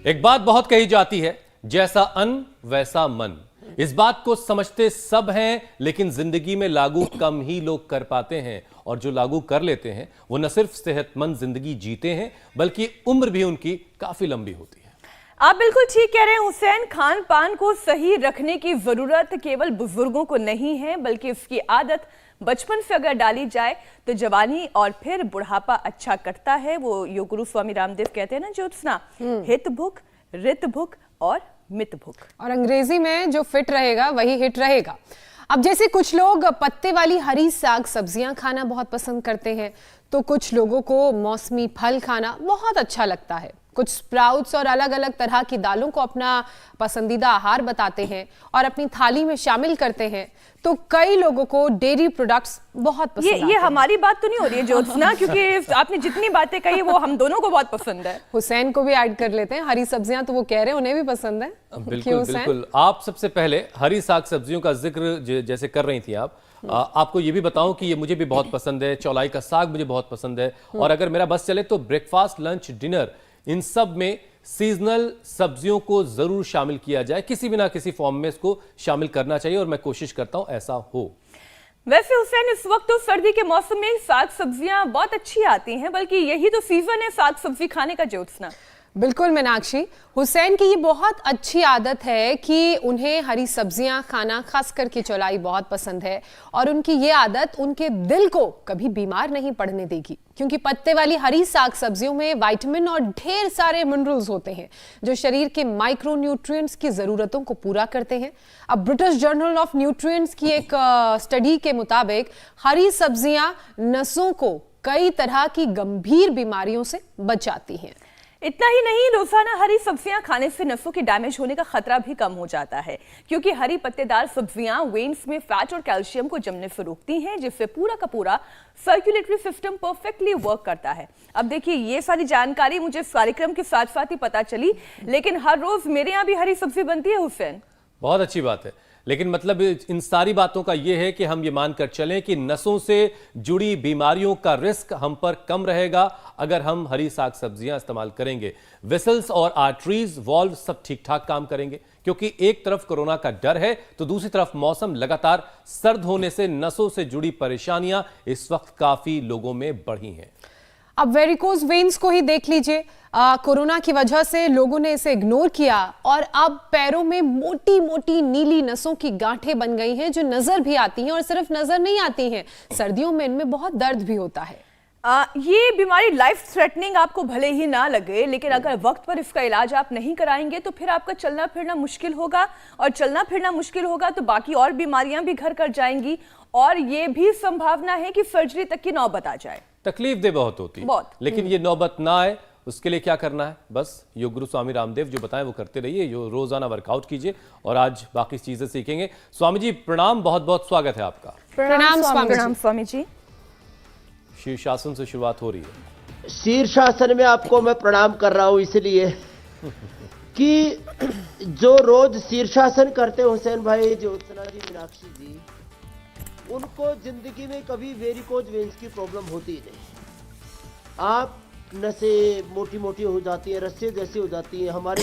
एक बात बहुत कही जाती है, जैसा अन्न वैसा मन। इस बात को समझते सब हैं, लेकिन जिंदगी में लागू कम ही लोग कर पाते हैं। और जो लागू कर लेते हैं वो न सिर्फ सेहतमंद जिंदगी जीते हैं, बल्कि उम्र भी उनकी काफी लंबी होती है। आप बिल्कुल ठीक कह रहे हैं हुसैन। खान पान को सही रखने की जरूरत केवल बुजुर्गों को नहीं है, बल्कि इसकी आदत बचपन से अगर डाली जाए तो जवानी और फिर बुढ़ापा अच्छा करता है। वो योग गुरु स्वामी रामदेव कहते हैं ना ज्योत्सना, हित भुक, रित भुक और मित भुक। और अंग्रेजी में जो फिट रहेगा वही हिट रहेगा। अब जैसे कुछ लोग पत्ते वाली हरी साग सब्जियां खाना बहुत पसंद करते हैं, तो कुछ लोगों को मौसमी फल खाना बहुत अच्छा लगता है। कुछ स्प्राउट्स और अलग अलग तरह की दालों को अपना पसंदीदा आहार बताते हैं और अपनी थाली में शामिल करते हैं। तो कई लोगों को डेयरी प्रोडक्ट्स बहुत पसंद आते हैं। ये हमारी बात तो नहीं हो रही है ज्योत्सना, क्योंकि आपने जितनी बातें कही वो हम दोनों को बहुत पसंद है। हुसैन को भी ऐड कर लेते हैं। हरी सब्जियां तो वो कह रहे हैं उन्हें भी पसंद है। बिल्कुल बिल्कुल। आप सबसे पहले हरी साग सब्जियों का जिक्र जैसे कर रही थी आप, आपको ये भी बताऊं कि ये मुझे भी बहुत पसंद है। चौलाई का साग मुझे बहुत पसंद है। और अगर मेरा बस चले तो ब्रेकफास्ट, लंच, डिनर, इन सब में सीजनल सब्जियों को जरूर शामिल किया जाए। किसी भी ना किसी फॉर्म में इसको शामिल करना चाहिए और मैं कोशिश करता हूं ऐसा हो। वैसे हुसैन, इस वक्त तो सर्दी के मौसम में साग सब्जियां बहुत अच्छी आती हैं, बल्कि यही तो सीजन है साग सब्जी खाने का ज्योत्सना। बिल्कुल मीनाक्षी, हुसैन की ये बहुत अच्छी आदत है कि उन्हें हरी सब्जियां खाना, खास करके चौलाई बहुत पसंद है। और उनकी ये आदत उनके दिल को कभी बीमार नहीं पड़ने देगी, क्योंकि पत्ते वाली हरी साग सब्जियों में विटामिन और ढेर सारे मिनरल्स होते हैं जो शरीर के माइक्रो न्यूट्रिएंट्स की जरूरतों को पूरा करते हैं। अब ब्रिटिश जर्नल ऑफ न्यूट्रिएंट्स की एक स्टडी के मुताबिक हरी सब्जियां नसों को कई तरह की गंभीर बीमारियों से बचाती हैं। इतना ही नहीं, रोजाना हरी सब्जियां खाने से नसों के डैमेज होने का खतरा भी कम हो जाता है, क्योंकि हरी पत्तेदार सब्जियां वेन्स में फैट और कैल्शियम को जमने से रोकती हैं, जिससे पूरा का पूरा सर्कुलेटरी सिस्टम परफेक्टली वर्क करता है। अब देखिए, ये सारी जानकारी मुझे इस कार्यक्रम के साथ साथ ही पता चली, लेकिन हर रोज मेरे यहाँ भी हरी सब्जी बनती है हुसैन। बहुत अच्छी बात है, लेकिन मतलब इन सारी बातों का यह है कि हम ये मानकर चलें कि नसों से जुड़ी बीमारियों का रिस्क हम पर कम रहेगा अगर हम हरी साग सब्जियां इस्तेमाल करेंगे। वेसल्स और आर्टरीज, वॉल्व सब ठीक ठाक काम करेंगे, क्योंकि एक तरफ कोरोना का डर है तो दूसरी तरफ मौसम लगातार सर्द होने से नसों से जुड़ी परेशानियां इस वक्त काफी लोगों में बढ़ी हैं। अब वेरिकोज वेन्स को ही देख लीजिए। कोरोना की वजह से लोगों ने इसे इग्नोर किया और अब पैरों में मोटी मोटी नीली नसों की गांठें बन गई हैं, जो नजर भी आती हैं। और सिर्फ नजर नहीं आती हैं, सर्दियों में इनमें बहुत दर्द भी होता है। ये बीमारी लाइफ थ्रेटनिंग आपको भले ही ना लगे, लेकिन अगर वक्त पर इसका इलाज आप नहीं कराएंगे तो फिर आपका चलना फिरना मुश्किल होगा, और चलना फिरना मुश्किल होगा तो बाकी और बीमारियां भी घर कर जाएंगी, और ये भी संभावना है कि सर्जरी तक की नौबत आ जाए। तकलीफ दे बहुत होती है, लेकिन ये नौबत ना आए उसके लिए क्या करना है? बस योग गुरु स्वामी रामदेव जो बताएं वो करते रहिए। रोजाना वर्कआउट कीजिए और आज बाकी चीजें सीखेंगे। स्वामी जी प्रणाम, बहुत बहुत स्वागत है आपका। प्रणाम स्वामी जी। शीर्षासन से शुरुआत हो रही है। शीर्षासन में आपको मैं प्रणाम कर रहा हूं इसलिए कि जो रोज शीर्षासन करते हुसैन भाई, ज्योत्सना जी, मीनाक्षी जी, उनको जिंदगी में कभी वेरिकोज वेन्स की प्रॉब्लम होती ही नहीं। आप नसें मोटी मोटी हो जाती है, रस्से जैसी हो जाती है। हमारे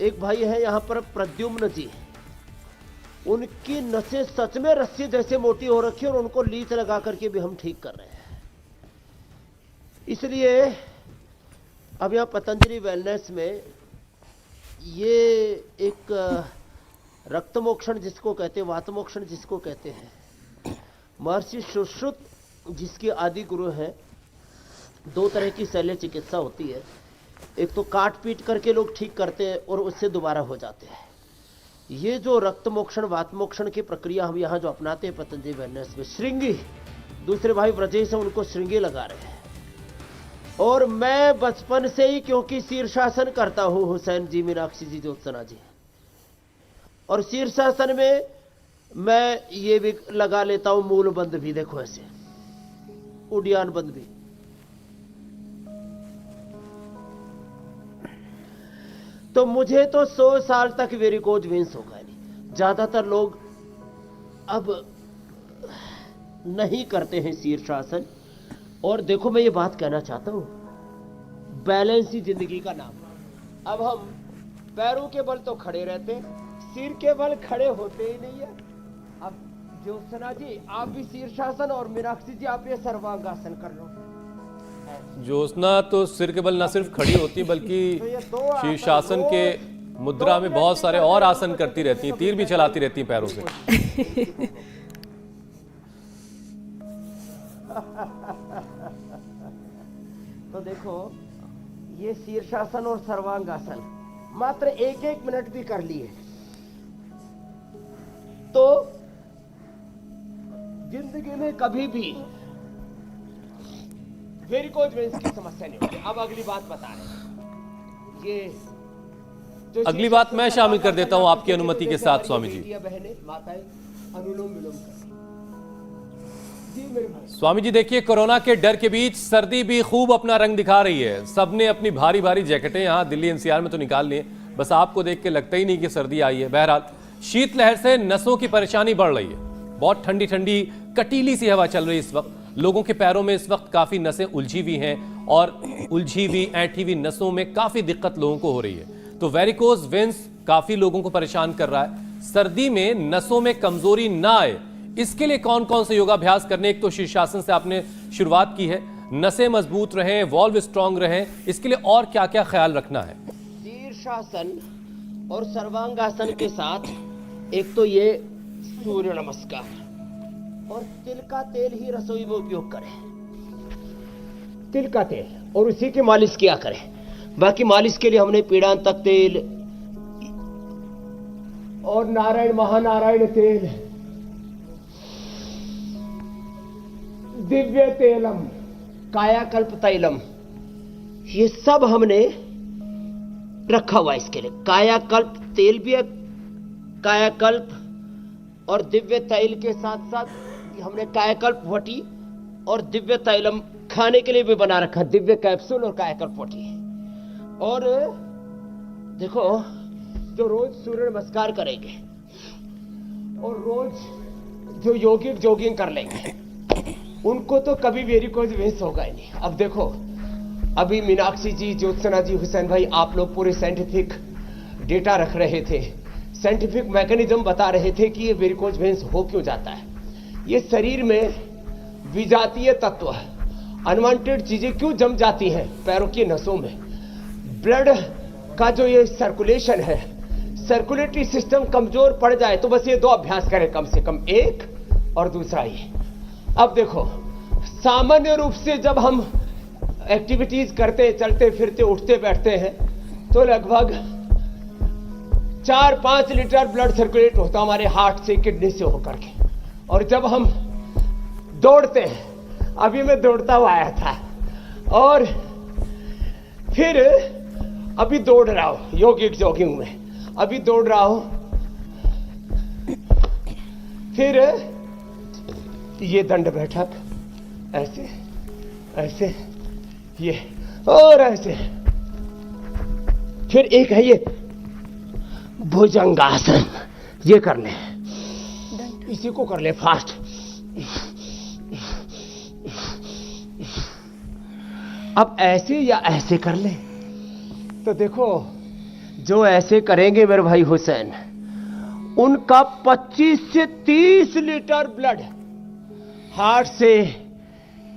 एक भाई है यहाँ पर प्रद्युम्न जी, उनकी नसें सच में रस्सी जैसे मोटी हो रखी है और उनको लीच लगा करके भी हम ठीक कर रहे हैं। इसलिए अब यहाँ पतंजलि वेलनेस में ये एक रक्तमोक्षण जिसको कहते हैं, वातमोक्षण जिसको कहते हैं, महर्षि सुश्रुत जिसके आदि गुरु हैं, दो तरह की शल्य चिकित्सा होती है। एक तो काट पीट करके लोग ठीक करते हैं और उससे दोबारा हो जाते हैं। ये जो रक्तमोक्षण, वातमोक्षण की प्रक्रिया हम यहाँ जो अपनाते हैं पतंजलि वेलनेस में, श्रृंगी, दूसरे भाई ब्रजेश हैं, उनको श्रृंगी लगा रहे हैं। और मैं बचपन से ही क्योंकि शीर्षासन करता हूँ हुसैन जी, मीनाक्षी जी, ज्योत्सना जी, और शीर्षासन में मैं ये भी लगा लेता हूं मूल बंद भी, देखो ऐसे उडियान बंद भी। तो मुझे तो 100 साल तक वेरिकोज वेन्स होगा नहीं। ज्यादातर लोग अब नहीं करते हैं शीर्षासन। और देखो मैं ये बात कहना चाहता हूं, बैलेंस ही जिंदगी का नाम। अब हम पैरों के बल तो खड़े रहते, सिर के बल खड़े होते ही नहीं है। अब ज्योत्सना जी आप भी शीर्षासन और मीनाक्षी जी आप ये सर्वांगासन कर लो। ज्योत्सना तो सिर के बल न सिर्फ खड़ी होती बल्कि तो ये दो आसन शीर्षासन के मुद्रा में बहुत सारे और आसन करती रहती हैं, तीर भी चलाती रहती हैं पैरों से। तो देखो ये शीर्षासन और सर्वांगासन मात्र 1-1 मिनट भी कर लिए तो जिंदगी में कभी भी वेरिकोज वेन्स की समस्या नहीं होगी। अब अगली बात बता रहे हैं, ये जो अगली बात मैं शामिल कर देता हूं आपकी अनुमति के साथ स्वामी जी। बहनें माताएं अनुलोम विलोम करें। जी मेरे भाई। स्वामी जी देखिए, कोरोना के डर के बीच सर्दी भी खूब अपना रंग दिखा रही है। सबने अपनी भारी भारी जैकेटें यहाँ दिल्ली एनसीआर में तो निकाल ली, बस आपको देख के लगता ही नहीं कि सर्दी आई है। बहरहाल शीतलहर से नसों की परेशानी बढ़ रही है। बहुत ठंडी ठंडी कटीली सी हवा चल रही है इस वक्त। लोगों के पैरों में इस वक्त काफी नसें उलझी हुई हैं और उलझी हुई ऐंठी हुई नसों में काफी दिक्कत लोगों को हो रही है। तो वेरिकोज वेन्स काफी लोगों को परेशान कर रहा है। सर्दी में नसों में कमजोरी ना आए इसके लिए कौन कौन से योगाभ्यास करने, एक तो शीर्षासन से आपने शुरुआत की है, नसें मजबूत रहें, वॉल्व स्ट्रांग रहें, इसके लिए और क्या क्या ख्याल रखना है? शीर्षासन और सर्वांगासन के साथ एक तो ये सूर्य नमस्कार और तिल का तेल ही रसोई में उपयोग करें, तिल का तेल, और उसी की मालिश किया करें। बाकी मालिश के लिए हमने पीड़ांतक तेल और नारायण महानारायण तेल, दिव्य तेलम, कायाकल्प तैलम, ये सब हमने रखा हुआ है इसके लिए। कायाकल्प तेल भी है, कायाकल्प और दिव्य तैल के साथ साथ हमने कायाकल्प वटी और दिव्य तैलम खाने के लिए भी बना रखा, दिव्य कैप्सूल और कायाकल्प वटी। और देखो जो रोज सूर्य नमस्कार करेंगे और रोज जो योगिक जॉगिंग कर लेंगे उनको तो कभी वेरिकोज वेन्स होगा ही नहीं। अब देखो अभी मीनाक्षी जी, ज्योत्सना जी, हुसैन भाई आप लोग पूरे साइंटिफिक डेटा रख रहे थे, साइंटिफिक मैकेनिज्म बता रहे थे कि ये वेरिकोज वेन्स हो क्यों जाता है। ये शरीर में विजातीय तत्व, अनवांटेड चीजें क्यों जम जाती हैं पैरों की नसों में। ब्लड का जो ये सर्कुलेशन है, सर्कुलेटरी सिस्टम कमजोर पड़ जाए तो बस ये दो अभ्यास करें कम से कम, एक और दूसरा ये। अब देखो सामान्य रूप से जब हम एक्टिविटीज करते, चलते फिरते, उठते बैठते हैं तो लगभग 4-5 लीटर ब्लड सर्कुलेट होता हमारे हार्ट से, किडनी से होकर के। और जब हम दौड़ते हैं, अभी मैं दौड़ता हुआ आया था और फिर अभी दौड़ रहा हूं योगिक जॉगिंग में, अभी दौड़ रहा हूं, फिर ये दंड बैठक, ऐसे ऐसे, ये और ऐसे, फिर एक है ये भुजंगासन, ये कर ले, इसी को कर ले फास्ट। अब ऐसे या ऐसे कर ले। तो देखो जो ऐसे करेंगे मेरे भाई हुसैन, उनका 25 से 30 लीटर ब्लड हार्ट से,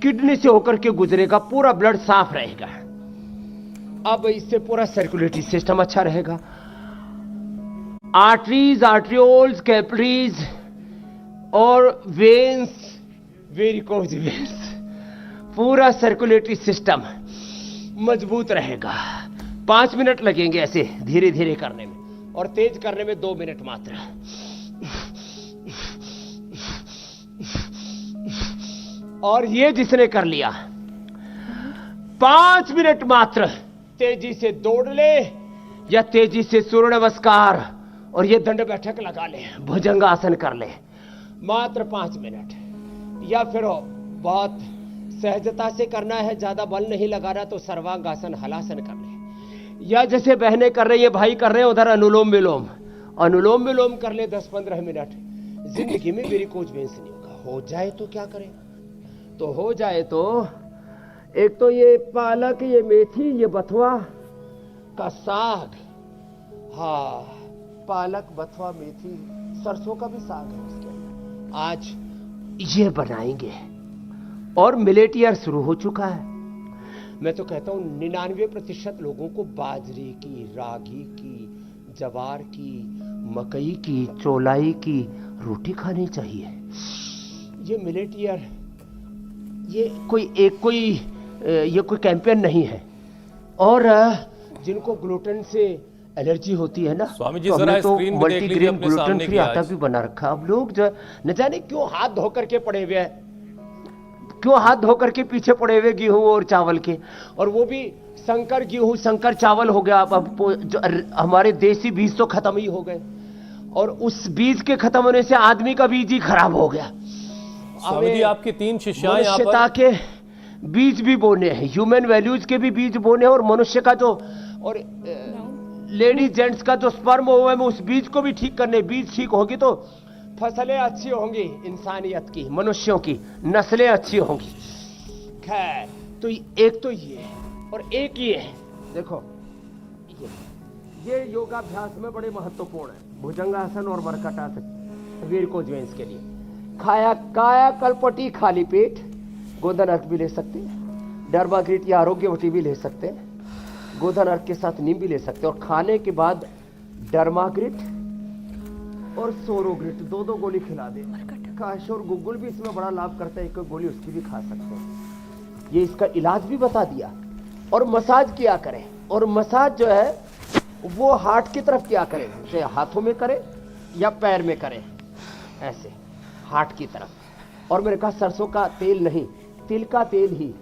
किडनी से होकर के गुजरेगा, पूरा ब्लड साफ रहेगा। अब इससे पूरा सर्कुलेटरी सिस्टम अच्छा रहेगा, आर्टरीज, आर्ट्रियोल्स, कैपिलरीज और वेन्स, वेरिकोज वेन्स, पूरा सर्कुलेटरी सिस्टम मजबूत रहेगा। 5 मिनट लगेंगे ऐसे धीरे धीरे करने में और तेज करने में 2 मिनट मात्र। और ये जिसने कर लिया 5 मिनट मात्र तेजी से दौड़ ले या तेजी से सूर्य नमस्कार और ये दंड बैठक लगा ले, भुजंगासन कर ले मात्र 5 मिनट। या फिर बहुत सहजता से करना है, ज्यादा बल नहीं लगाना तो सर्वांगासन, हलासन कर ले। या जैसे बहनें कर रही है, भाई कर रहे हैं, उधर अनुलोम विलोम, अनुलोम विलोम कर ले 10-15 मिनट। जिंदगी में वेरिकोज वेन्स नहीं होगा। हो जाए तो क्या करें? तो हो जाए तो एक तो ये पालक, ये मेथी, ये बथुआ का साग, हाँ, पालक, बथुआ, मेथी, सरसों का भी साग है उसके अंदर, आज ये बनाएंगे। और मिलेट ईयर शुरू हो चुका है। मैं तो कहता हूं 99% लोगों को बाजरे की, रागी की, जवार की, मकई की, चौलाई की रोटी खानी चाहिए। ये मिलेट ईयर ये कोई कैंपेन नहीं है। और जिनको ग्लूटेन से एलर्जी होती है ना, स्वामी जी तो जरा हमने तो स्क्रीन पे देख लीजिए मल्टीग्रेन अपने ग्लूटेन सामने फ्री की आटा आज। भी बना रखा। अब लोग जो न जाने क्यों हाथ धो करके पड़े हुए हैं, क्यों हाथ धो करके पीछे पड़े हुए गेहूं और चावल के, और वो भी संकर गेहूं, संकर चावल हो गया। अब हमारे देसी बीज तो खत्म ही हो गए, और उस बीज के खत्म होने से आदमी का बीज ही खराब हो गया। स्वामी जी आपकी 3 शिष्याएं यहाँ मनुष्यता पर, के बीज भी बोने हैं, ह्यूमन वैल्यूज के भी बीज बोने हैं, और मनुष्य का जो, और लेडीज जेंट्स का जो स्पर्म हुआ है, उस बीज को भी ठीक करने। बीज ठीक होगी तो फसलें अच्छी होंगी, इंसानियत की, मनुष्यों की नस्लें अच्छी होंगी। खैर, तो एक तो ये, और एक ये देखो, ये योगाभ्यास में बड़े महत्वपूर्ण है। भुजंगासन और मर्कटासन वेरिकोज वेन्स के लिए। काया कल्पटी खाली पेट, गोधन अर्क भी ले सकते हैं, डर्माग्रिट या आरोग्यवटी भी ले सकते हैं, गोधन अर्क के साथ नीम भी ले सकते हैं। और खाने के बाद डर्माग्रिट और सोरोग्रिट दो गोली खिला दे। काश और गुग्गुल भी इसमें बड़ा लाभ करता है, एक गोली उसकी भी खा सकते हैं। ये इसका इलाज भी बता दिया। और मसाज किया करें, और मसाज जो है वो हार्ट की तरफ किया करें, जैसे हाथों में करें या पैर में करें, ऐसे हार्ट की तरफ। और मैंने कहा सरसों का तेल नहीं, तिल का तेल ही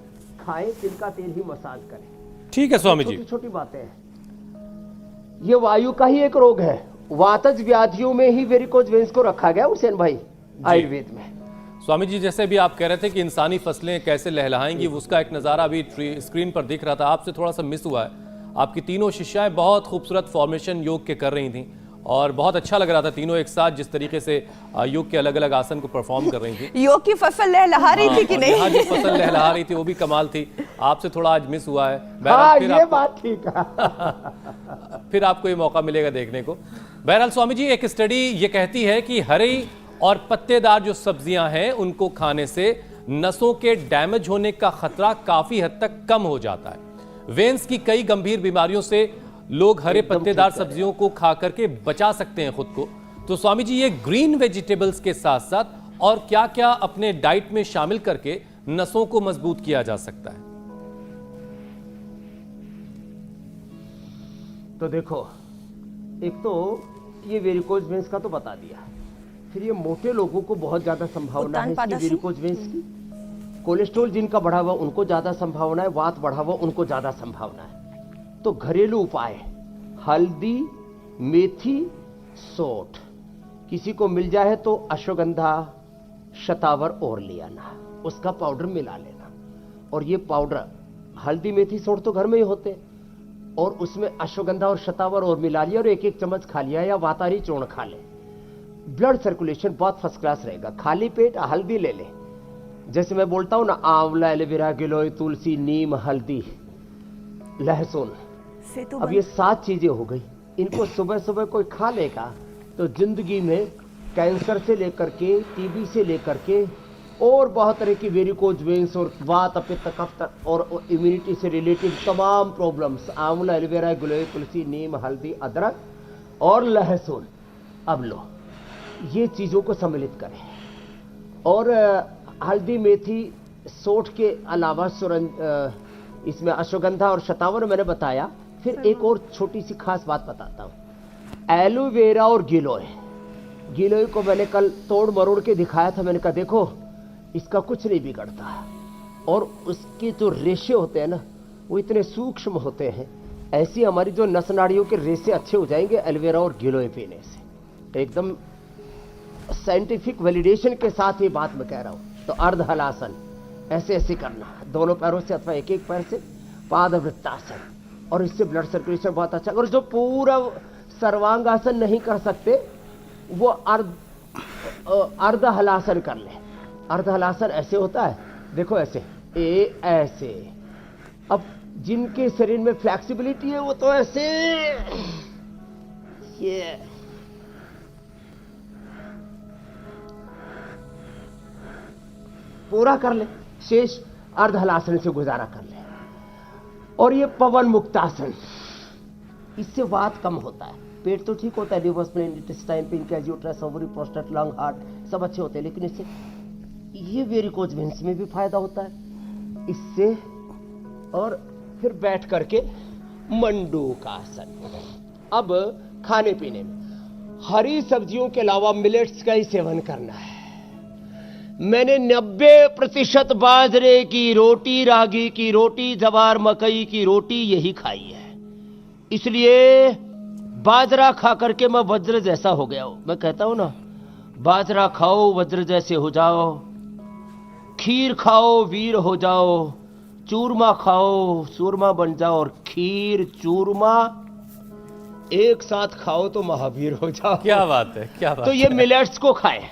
खाएं, तिल का तेल ही मसाज करें। ठीक है स्वामी जी। छोटी छोटी बातें हैं। ये वायु का ही एक रोग है। वातज व्याधियों में ही वेरिकोज वेन्स को रखा गया हुसैन भाई, आयुर्वेद में। स्वामी जी जैसे भी आप कह रहे थे कि इंसानी फसलें कैसे लहलहाएंगी, उसका एक नज़ारा अभी स्क्रीन पर दिख रहा था, आपसे थोड़ा सा मिस हुआ है। आपकी तीनों शिष्याएं बहुत खूबसूरत फॉर्मेशन योग के कर रही थी, और बहुत अच्छा लग रहा था तीनों एक साथ जिस तरीके से योग के अलग अलग आसन को परफॉर्म कर रही थी। योग की फसल लहलहा रही थी कि और नहीं? यहाँ जो फसल लहलहा रही थी वो भी कमाल थी। आपसे थोड़ा आज मिस हुआ है। हाँ, बहरहाल फिर ये बात ठीक है। फिर आपको ये मौका मिलेगा देखने को। बहरहाल स्वामी जी, एक स्टडी ये कहती है कि हरी और पत्तेदार जो सब्जियां हैं उनको खाने से नसों के डैमेज होने का खतरा काफी हद तक कम हो जाता है। वेन्स की कई गंभीर बीमारियों से लोग हरे पत्तेदार सब्जियों को खा करके बचा सकते हैं खुद को। तो स्वामी जी, ये ग्रीन वेजिटेबल्स के साथ साथ और क्या क्या अपने डाइट में शामिल करके नसों को मजबूत किया जा सकता है? तो देखो, एक तो ये वेरिकोज वेन्स का तो बता दिया, फिर ये मोटे लोगों को बहुत ज्यादा संभावना है इसकी वेरिकोज वेन्स की। कोलेस्ट्रॉल जिनका बढ़ा हुआ उनको ज्यादा संभावना है, वात बढ़ा हुआ उनको ज्यादा संभावना है। तो घरेलू उपाय, हल्दी, मेथी, सोंठ, किसी को मिल जाए तो अश्वगंधा, शतावर और ले आना, उसका पाउडर मिला लेना। और ये पाउडर, हल्दी, मेथी, सोंठ तो घर में ही होते हैं, और उसमें अश्वगंधा और शतावर और मिला लिया, और एक एक चम्मच खा लिया, या वातारी चूर्ण खा ले। ब्लड सर्कुलेशन बहुत फर्स्ट क्लास रहेगा। खाली पेट हल्दी ले ले, जैसे मैं बोलता हूं ना, आंवला, एलोवेरा, गिलोय, तुलसी, नीम, हल्दी, लहसुन। अब ये 7 चीजें हो गई। इनको सुबह सुबह कोई खा लेगा तो जिंदगी में कैंसर से लेकर के, टीबी से लेकर के, और बहुत तरह की वेरिकोज वेन्स और वात, पित्त, कफ और इम्यूनिटी से रिलेटेड तमाम प्रॉब्लम्स, आंवला, एलोवेरा, गिलोय, तुलसी, नीम, हल्दी, अदरक और लहसुन। अब लो, ये चीजों को सम्मिलित करें। और हल्दी, मेथी, सोंठ के अलावा इसमें अश्वगंधा और शतावर मैंने बताया। फिर एक और छोटी सी खास बात बताता हूं, एलोवेरा और गिलोय। गिलोय को मैंने कल तोड़ मरोड़ के दिखाया था। मैंने कहा देखो, इसका कुछ नहीं बिगड़ता, और उसके जो रेशे होते हैं ना, वो इतने सूक्ष्म होते हैं। ऐसी हमारी जो नस नाड़ियों के रेशे अच्छे हो जाएंगे एलोवेरा और गिलोय पीने से। एकदम साइंटिफिक वैलिडेशन के साथ ये बात मैं कह रहा हूं। तो अर्ध हलासन ऐसे ऐसे करना, दोनों पैरों से अथवा एक एक पैर से, पादवृत्तासन, और इससे ब्लड सर्कुलेशन बहुत अच्छा। और जो पूरा सर्वांगासन नहीं कर सकते वो अर्ध हलासन कर ले। अर्ध हलासन ऐसे होता है, देखो ऐसे, ऐसे। अब जिनके शरीर में फ्लेक्सिबिलिटी है वो तो ऐसे ये पूरा कर ले, शेष अर्ध हलासन से गुजारा कर ले। और ये पवन मुक्तासन, इससे वात कम होता है, पेट तो ठीक होता है, liver, spleen, intestine, pancreas, uterus, ovary, prostate, lung, heart सब अच्छे होते हैं, लेकिन इससे ये वेरिकोज वेन्स में भी फायदा होता है इससे। और फिर बैठ करके मंडूकासन। अब खाने पीने में हरी सब्जियों के अलावा मिलेट्स का ही सेवन करना है। मैंने 90% बाजरे की रोटी, रागी की रोटी, जवार मकई की रोटी यही खाई है, इसलिए बाजरा खा करके मैं वज्र जैसा हो गया हूं। मैं कहता हूं ना, बाजरा खाओ वज्र जैसे हो जाओ, खीर खाओ वीर हो जाओ, चूरमा खाओ सूरमा बन जाओ, और खीर चूरमा एक साथ खाओ तो महावीर हो जाओ। क्या बात है, क्या बात तो ये मिलेट्स को खाएं।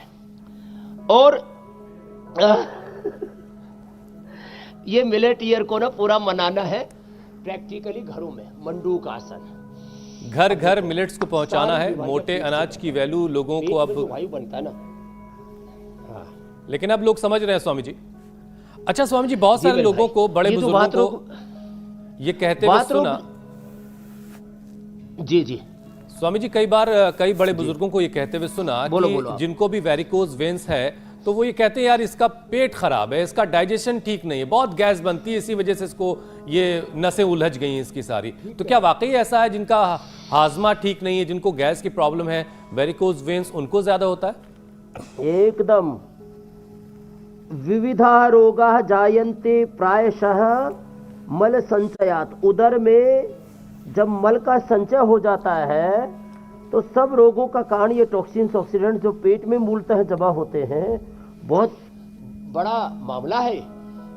और ये मिलेट ईयर को ना पूरा मनाना है प्रैक्टिकली घरों में। मंडूक आसन, घर घर मिलेट्स को पहुंचाना है। मोटे अनाज की वैल्यू लोगों को अब वायु बनता ना। लेकिन अब लोग समझ रहे हैं स्वामी जी। अच्छा स्वामी जी, बहुत सारे लोगों को, बड़े बुजुर्गों को ये कहते हुए सुना। जी जी स्वामी जी, कई बार कई बड़े बुजुर्गों को ये कहते हुए सुना कि जिनको भी वेरिकोज वेन्स है तो वो ये कहते हैं यार इसका पेट खराब है, इसका डाइजेशन ठीक नहीं है, बहुत गैस बनती है, इसी वजह से इसको ये नसें उलझ गई हैं इसकी सारी। तो क्या वाकई ऐसा है जिनका हाजमा ठीक नहीं है, जिनको गैस की प्रॉब्लम है, वेरिकोज वेन्स उनको ज्यादा होता है? एकदम। विविधा रोगा जायन्ते प्रायशः मल संचयात। उदर में जब मल का संचय हो जाता है तो सब रोगों का कारण ये टॉक्सिन्स, ऑक्सीडेंट जो पेट में मूलतः जमा होते हैं, बहुत बड़ा मामला है।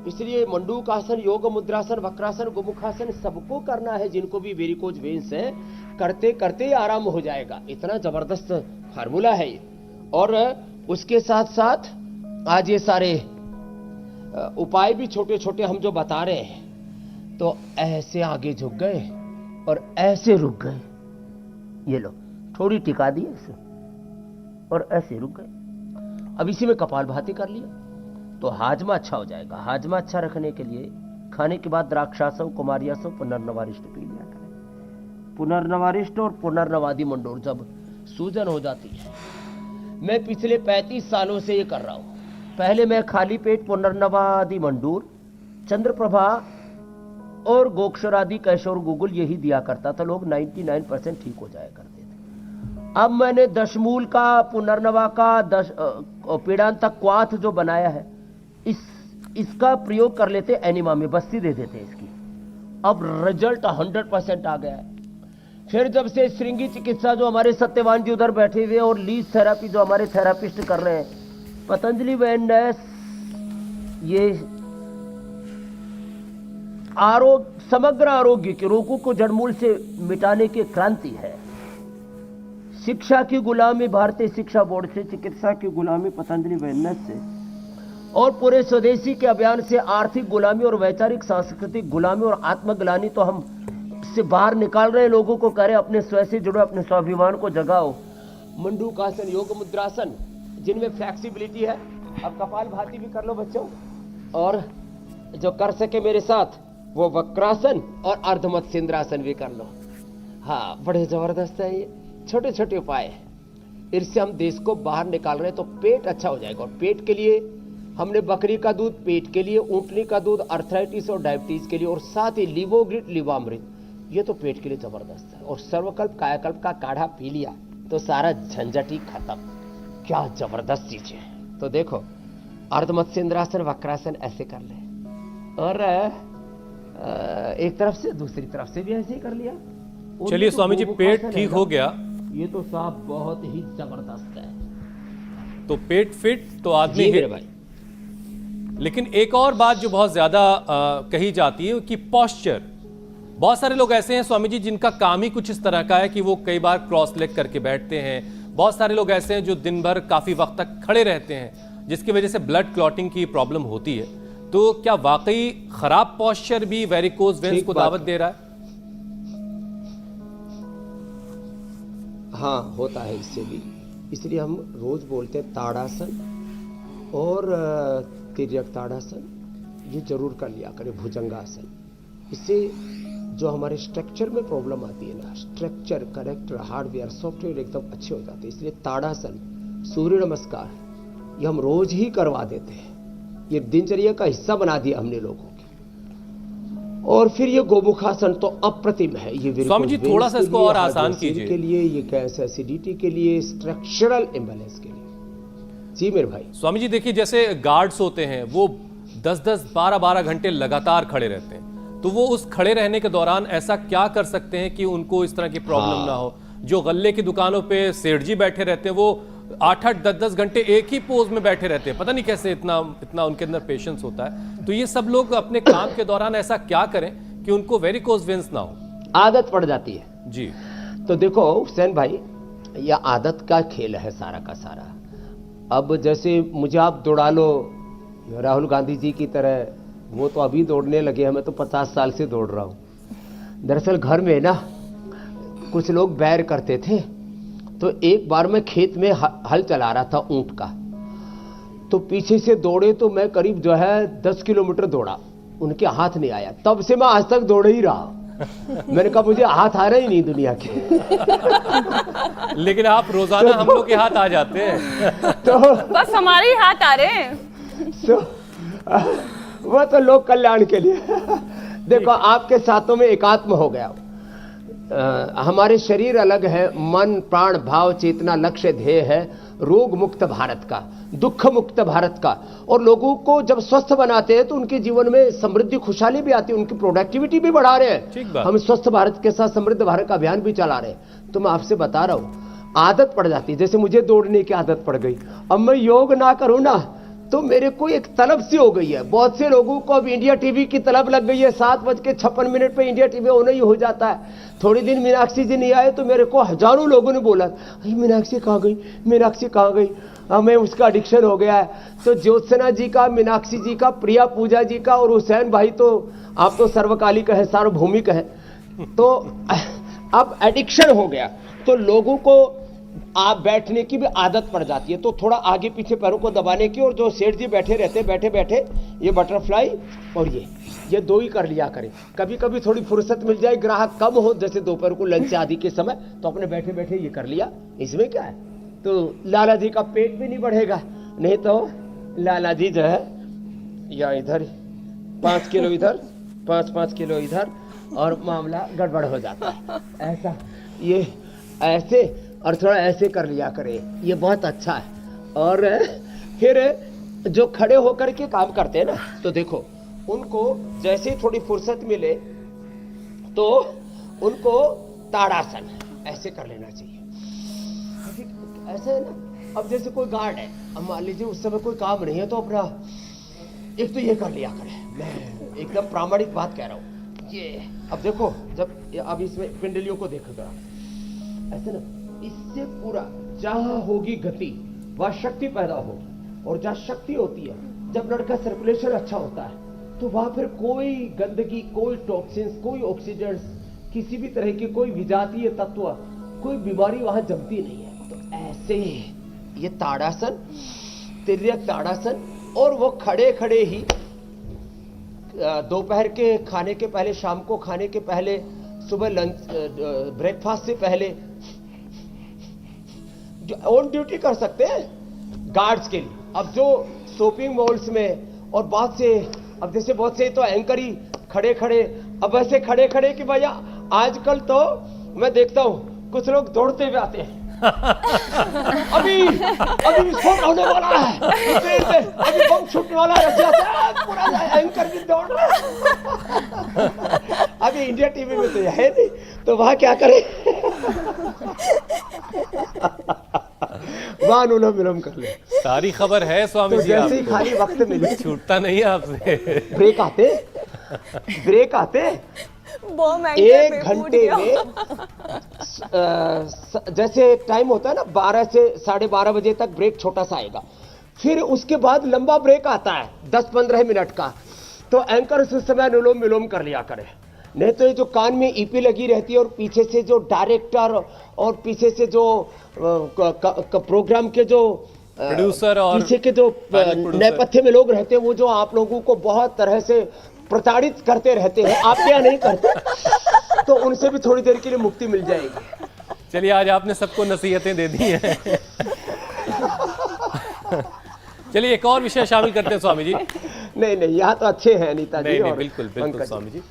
इसलिए मंडूक आसन, योग मुद्रासन, वक्रासन, गोमुखासन सबको करना है। जिनको भी वेरिकोज वेन्स है, करते करते आराम हो जाएगा। इतना जबरदस्त फार्मूला है ये। और उसके साथ साथ आज ये सारे उपाय भी छोटे छोटे हम जो बता रहे हैं, तो ऐसे आगे झुक गए और ऐसे रुक गए, ये लो थोड़ी टिका दी ऐसे और ऐसे रुक गए। अब इसी में कपालभाति कर लिया तो हाजमा अच्छा हो जाएगा। हाजमा अच्छा रखने के लिए खाने के बाद द्राक्षासन, कुमारियासन, पुनर्नवारिष्ट पी लिया करें। पुनर्नवारिष्ट और पुनर्नवादी मंडोर जब सूजन हो जाती है, मैं पिछले 35 सालों से ये कर रहा हूं। पहले मैं खाली पेट पुनर्नवादी मंडूर, चंद्रप्रभा और गोक्षरादि, कैशोर, गूगल यही दिया करता था। लोग 99% ठीक हो जाया करते थे। अब मैंने दशमूल का, पुनर्नवा का, पीड़ांत क्वाथ जो बनाया है, इसका प्रयोग कर लेते, एनिमा में बस्ती दे देते इसकी। अब रिजल्ट 100% आ गया है। फिर जब से श्रृंगी चिकित्सा जो हमारे सत्यवान जी उधर बैठे हुए और लीज थेरापी जो हमारे थेरापिस्ट कर रहे हैं, पतंजलि वेलनेस, ये समग्र आरोग्य के रोगों को जड़मूल से मिटाने की क्रांति है। शिक्षा की गुलामी भारतीय शिक्षा बोर्ड से, चिकित्सा की गुलामी पतंजलि वेलनेस से, और पूरे स्वदेशी के अभियान से आर्थिक गुलामी और वैचारिक सांस्कृतिक गुलामी और आत्मग्लानि तो हम से बाहर निकाल रहे हैं। लोगों को करें अपने स्वयं से जुड़ो, अपने स्वाभिमान को जगाओ। मंडूकासन, योग मुद्रासन जिनमें फ्लेक्सिबिलिटी है। अब कपालभाति भी कर लो बच्चों, और जो कर सके मेरे साथ वो वक्रासन और अर्धमत्स्येंद्रासन भी कर लो। हाँ, बड़े जबरदस्त है ये छोटे छोटे उपाय है। इससे हम देश को बाहर निकाल रहे हैं तो पेट अच्छा हो जाएगा। और पेट के लिए हमने बकरी का दूध पेट के लिए, ऊँटनी का दूध अर्थराइटिस और डायबिटीज के लिए, और साथ ही लिवोग्रिट, लिवामृत, ये तो पेट के लिए जबरदस्त है। और सर्वकल्प कायाकल्प का काढ़ा पी लिया तो सारा झंझट ही खत्म। क्या जबरदस्त चीज है। तो देखो, अर्धमत्स्येंद्रासन, वक्रासन ऐसे कर ले, और एक तरफ से दूसरी तरफ से भी ऐसे ही कर लिया। चलिए स्वामी जी, पेट ठीक हो गया, ये तो साहब बहुत ही जबरदस्त है। तो पेट फिट तो आदमी मेरे भाई। लेकिन एक और बात जो बहुत ज्यादा कही जाती है कि पॉस्चर। बहुत सारे लोग ऐसे हैं स्वामी जी जिनका काम ही कुछ इस तरह का है कि वो कई बार क्रॉस लेग करके बैठते हैं। बहुत सारे लोग ऐसे हैं जो दिन भर काफी वक्त तक खड़े रहते हैं, जिसकी वजह से ब्लड क्लॉटिंग की प्रॉब्लम होती है। तो क्या वाकई खराब पॉस्चर भी वेरिकोज वेन्स को दावत दे रहा है? हाँ, होता है इससे भी। इसलिए हम रोज बोलते हैं ताड़ासन और तिर्यक ताड़ासन ये जरूर कर लिया करें, भुजंगासन। इससे जो हमारे स्ट्रक्चर में प्रॉब्लम आती है ना, स्ट्रक्चर, करेक्टर, हार्डवेयर, सॉफ्टवेयर एकदम अच्छे हो जाते हैं। इसलिए ताड़ासन, सूर्य नमस्कार ये हम रोज ही करवा देते हैं। ये दिनचर्या का हिस्सा बना दिया हमने लोगों की। और फिर ये गोमुखासन तो अप्रतिम है। ये स्वामी जी थोड़ा सा इसको और आसान कीजिए। के लिए, ये गैस एसिडिटी के लिए, स्ट्रक्चरल इम्बैलेंस के लिए। जी मेरे भाई। स्वामी जी देखिए, जैसे गार्ड्स होते हैं वो 10-10, 12-12 घंटे लगातार खड़े रहते हैं, तो वो उस खड़े रहने के दौरान ऐसा क्या कर सकते हैं कि उनको इस तरह की प्रॉब्लम ना हो? जो गल्ले की दुकानों पे सेठ जी बैठे रहते हैं वो 8-8, 10-10 घंटे एक ही पोज में बैठे रहते हैं, पता नहीं कैसे इतना उनके अंदर पेशेंस होता है। तो ये सब लोग अपने काम के दौरान ऐसा क्या करें कि उनको वेरिकोज वेन्स ना हो? आदत पड़ जाती है जी। तो देखो हुसैन भाई, यह आदत का खेल है सारा का सारा। अब जैसे मुझे आप दौड़ा लो राहुल गांधी जी की तरह, वो तो अभी दौड़ने लगे हैं, मैं तो 50 साल से दौड़ रहा हूं। दरअसल घर में ना कुछ लोग बैर करते थे, तो एक बार मैं खेत में हल चला रहा था ऊंट का, तो पीछे से दौड़े तो मैं करीब जो है 10 किलोमीटर दौड़ा, उनके हाथ नहीं आया। तब से मैं आज तक दौड़े ही रहा। मैंने कहा मुझे हाथ आ रहे ही नहीं दुनिया के। लेकिन आप रोजाना हम लोग के हाथ आ जाते हैं। तो बस हमारे ही हाथ आ रहे हैं। वो तो लोक कल्याण के लिए। देखो आपके साथों में एकात्म हो गया। हमारे शरीर अलग है, मन, प्राण, भाव, चेतना, लक्ष्य, ध्येय है रोग मुक्त भारत का, दुख मुक्त भारत का। और लोगों को जब स्वस्थ बनाते हैं तो उनके जीवन में समृद्धि, खुशहाली भी आती है, उनकी प्रोडक्टिविटी भी बढ़ा रहे हैं। हम स्वस्थ भारत के साथ समृद्ध भारत का अभियान भी चला रहे हैं। तो मैं आपसे बता रहा हूं, आदत पड़ जाती है। जैसे मुझे दौड़ने की आदत पड़ गई, अब मैं योग ना करूं ना तो मेरे को एक तलब सी हो गई है। बहुत से लोगों को अब इंडिया टीवी की तलब लग गई है। 7:56 पे इंडिया टीवी होना ही हो जाता है। थोड़ी दिन मीनाक्षी जी नहीं आए तो मेरे को हजारों लोगों ने बोला, मीनाक्षी कहाँ गई, मीनाक्षी कहाँ गई। हमें उसका एडिक्शन हो गया है। तो ज्योत्सना जी का, मीनाक्षी जी का, प्रिया पूजा जी का और हुसैन भाई तो आप तो सर्वकालिक है, सार्वभौमिक है। तो अब एडिक्शन हो गया तो लोगों को आप बैठने की भी आदत पड़ जाती है। तो थोड़ा आगे पीछे पैरों को दबाने की, और जो सेठ जी बैठे रहते बैठे बैठे ये बटरफ्लाई और ये दो ही कर लिया करें। कभी कभी थोड़ी फुर्सत मिल जाए, ग्राहक कम हो, जैसे दोपहर को लंच आदि के समय, तो अपने बैठे बैठे ये कर लिया। इसमें क्या है, तो लाला जी का पेट भी नहीं बढ़ेगा। नहीं तो लाला जी जो है या इधर 5 किलो इधर, 5 किलो इधर, और मामला गड़बड़ हो जाता है। ऐसा ये ऐसे और थोड़ा ऐसे कर लिया करे, ये बहुत अच्छा है। और फिर जो खड़े होकर के काम करते हैं ना, तो देखो उनको जैसे थोड़ी फुर्सत मिले तो उनको ताड़ासन ऐसे कर लेना चाहिए। ऐसे है ना, अब जैसे कोई गार्ड है, अब मान लीजिए उस समय कोई काम नहीं है तो अपना एक तो ये कर लिया करे। मैं एकदम प्रामाणिक बात कह रहा हूँ। ये अब देखो, जब अब इसमें पिंडलियों को देखो जरा, ऐसे ना, इससे पूरा जहां होगी गति वहां शक्ति पैदा होगी, और जहां शक्ति होती है, जब ब्लड का सर्कुलेशन अच्छा होता है, तो वहां फिर कोई गंदगी, कोई टॉक्सिन्स, कोई ऑक्सीडेंट्स, किसी भी तरह की कोई विजातीय तत्व, कोई बीमारी वहां जमती नहीं है। तो ऐसे ये ताड़ासन, तिर्यक ताड़ासन, और वो खड़े खड़े ही दोपहर के खाने के पहले, शाम को खाने के पहले, सुबह लंच ब्रेकफास्ट से पहले ऑन ड्यूटी कर सकते हैं गार्ड्स के लिए। अब जो शॉपिंग मॉल्स में और बहुत से, अब जैसे बहुत से तो एंकर ही खड़े खड़े, अब ऐसे खड़े खड़े कि भैया आजकल तो मैं देखता हूं कुछ लोग दौड़ते हुए आते हैं। अभी विस्फोट होने वाला है, अभी बम छूटने वाला है, पूरा एंकर भी दौड़ रहा है। अभी इंडिया टीवी में तो है नहीं, तो वहां क्या करे, वहां अनुलोम विलोम कर ले। सारी खबर है स्वामी तो जी, जैसे ही खाली वक्त मिले छूटता नहीं है आपसे। ब्रेक आते बम 1 घंटे में जैसे टाइम होता है ना 12 से 12:30 बजे तक ब्रेक छोटा सा आएगा, फिर उसके बाद लंबा ब्रेक आता है 10-15 मिनट का, तो एंकर उस समय अनुलोम विलोम कर लिया करे। नहीं तो ये जो कान में ईपी लगी रहती है और पीछे से जो डायरेक्टर और पीछे से जो प्रोग्राम के जो प्रोड्यूसर और पीछे के जो नेपथ्य में लोग रहते हैं, वो जो आप लोगों को बहुत तरह से प्रताड़ित करते रहते हैं, आप क्या नहीं करते, तो उनसे भी थोड़ी देर के लिए मुक्ति मिल जाएगी। चलिए, आज आपने सबको नसीहतें दे दी हैं। चलिए, एक और विषय शामिल करते हैं स्वामी जी। नहीं नहीं, यहाँ तो अच्छे हैं अनीता जी। नहीं, बिल्कुल बिल्कुल स्वामी जी।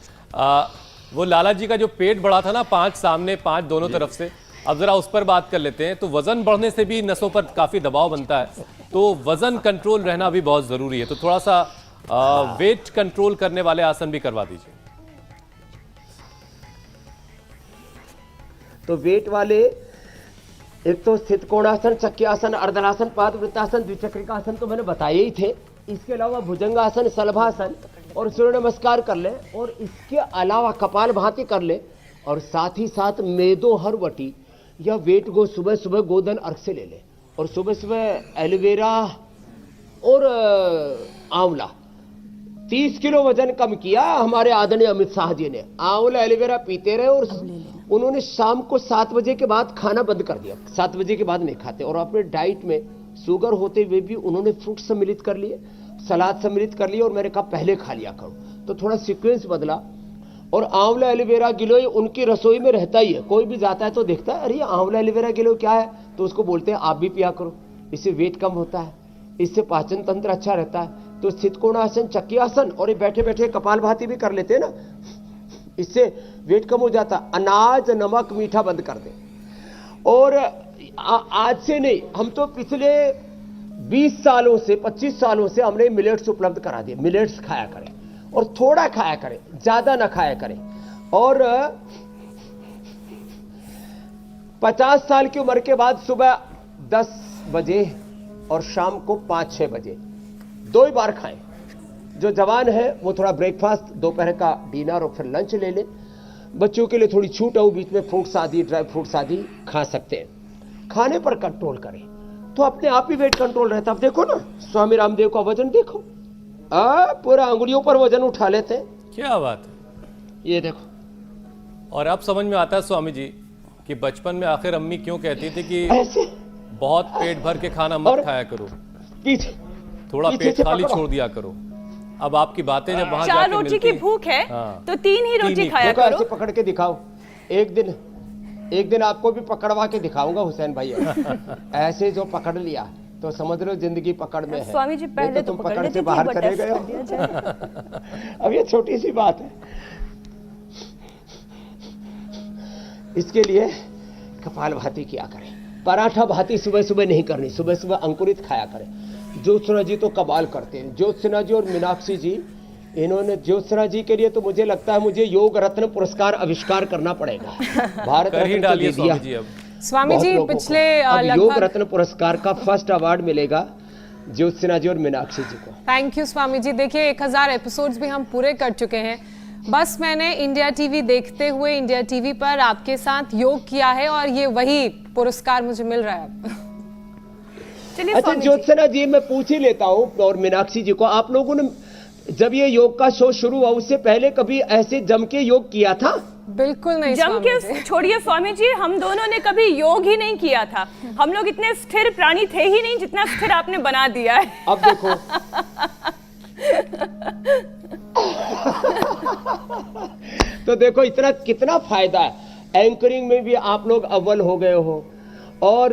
वो लाला जी का जो पेट बढ़ा था ना, 5 सामने 5 दोनों तरफ से, अब जरा उस पर बात कर लेते हैं। तो वजन बढ़ने से भी नसों पर काफी दबाव बनता है, तो वजन कंट्रोल रहना भी बहुत जरूरी है। तो थोड़ा सा वेट कंट्रोल करने वाले आसन भी करवा दीजिए। तो वेट वाले, एक तो स्थित कोणासन, चक्रासन, अर्धनासन, पादवृत्तासन, द्विचक्रिकासन तो मैंने बताए ही थे। इसके अलावा भुजंगासन, शलभासन और सूर्य नमस्कार कर ले, और इसके अलावा कपाल भाती कर ले, और साथ ही साथ मेदो हरवटी या वेट को सुबह सुबह गोदन अर्घ से ले ले, और सुबह सुबह एलोवेरा और आंवला। 30 किलो वजन कम किया हमारे आदरणीय अमित शाह जी ने। आंवला एलोवेरा पीते रहे, और उन्होंने शाम को 7 बजे के बाद खाना बंद कर दिया, 7 बजे के बाद नहीं खाते। और अपने डाइट में शुगर होते हुए भी उन्होंने फ्रूट सम्मिलित कर लिए, सलाद सम्मिलित कर लिए, और मैंने कहा पहले खा लिया करो, तो थोड़ा सीक्वेंस बदला। और आंवला एलोवेरा गिलोय उनकी रसोई में रहता ही है, कोई भी जाता है तो देखता है, अरे आंवला एलोवेरा गिलोय क्या है, तो उसको बोलते हैं आप भी पिया करो, इससे वेट कम होता है, इससे पाचन तंत्र अच्छा रहता है। तो स्थित कोणासन, चक्रासन और ये बैठे बैठे कपाल भाती भी कर लेते हैं ना, इससे वेट कम हो जाता। अनाज, नमक, मीठा बंद कर दे। और आज से नहीं, हम तो पिछले 20 सालों से 25 सालों से हमने मिलेट्स उपलब्ध करा दिए। मिलेट्स खाया करें, और थोड़ा खाया करें, ज्यादा ना खाया करें। और 50 साल की उम्र के बाद सुबह 10 बजे और शाम को 5-6 बजे 2 ही बार खाएं। जो जवान है वो थोड़ा ब्रेकफास्ट, दोपहर का डिनर और फिर लंच ले ले। बच्चों के लिए थोड़ी छूट हो, बीच में फ्रूट्स आदि, ड्राई फ्रूट्स आदि खा सकते हैं। खाने पर कंट्रोल करें तो अपने आप ही वेट कंट्रोल रहता है। अब देखो ना, स्वामी रामदेव का वजन देखो, पूरा अंगुलियों पर वजन उठा लेते हैं। क्या बात है, ये देखो। और अब समझ में आता है स्वामी जी कि बचपन में आखिर अम्मी क्यों कहती थी कि ऐसे बहुत पेट भर के खाना मत खाया करो, पीछे थोड़ा पीछे पेट से खाली पकड़ो। छोड़ दिया करो। अब आपकी बातें जब वहां 4 जाके रोटी मिलती की भूख है, हाँ। तो 3 ही रोटी ही। खाया देखो, करो। ऐसे पकड़ के दिखाओ। एक दिन आपको भी पकड़वा के दिखाऊंगा हुसैन भाई। ऐसे जो पकड़ लिया तो समझ लो जिंदगी पकड़ में है। स्वामी जी, नहीं पहले तो तो तुम पकड़ पकड़ लेती से थी, बाहर बट चले टेस्ट गए कर हो। दिया जाए। अब ये छोटी सी बात है। इसके लिए कपाल भाती किया करें। पराठा भाती सुबह सुबह नहीं करनी, सुबह सुबह अंकुरित खाया करें। ज्योत्सना जी तो कमाल करते हैं, ज्योत्सना जी और मीनाक्षी जी। इन्होंने ज्योत्सना जी के लिए तो मुझे लगता है मुझे योग रत्न पुरस्कार आविष्कार करना पड़ेगा। भारत कर ही रत्न तो डालिए दे दिया स्वामी जी। अब स्वामी बहुत जी लोगों को। पिछले अब योग लगभग रत्न पुरस्कार का फर्स्ट अवार्ड मिलेगा ज्योत्सना जी और मीनाक्षी जी को। Thank you Swami ji. देखिए 1000 एपिसोड्स भी हम पूरे कर चुके हैं। बस मैंने इंडिया टीवी देखते हुए इंडिया टीवी पर आपके साथ योग किया है, और ये वही पुरस्कार मुझे मिल रहा है। चलिए अच्छा स्वामी जी, ज्योत्सना जी, मैं पूछ ही लेता हूँ, और मीनाक्षी जी को, आप लोगों ने जब ये योग का शो शुरू हुआ उससे पहले कभी ऐसे जम के योग किया था? बिल्कुल नहीं जम स्वामी के जी। छोड़िए स्वामी जी, हम दोनों ने कभी योग ही नहीं किया था। हम लोग इतने स्थिर प्राणी थे ही नहीं जितना स्थिर आपने बना दिया है। अब देखो तो देखो इतना कितना फायदा है। एंकरिंग में भी आप लोग अव्वल हो गए हो, और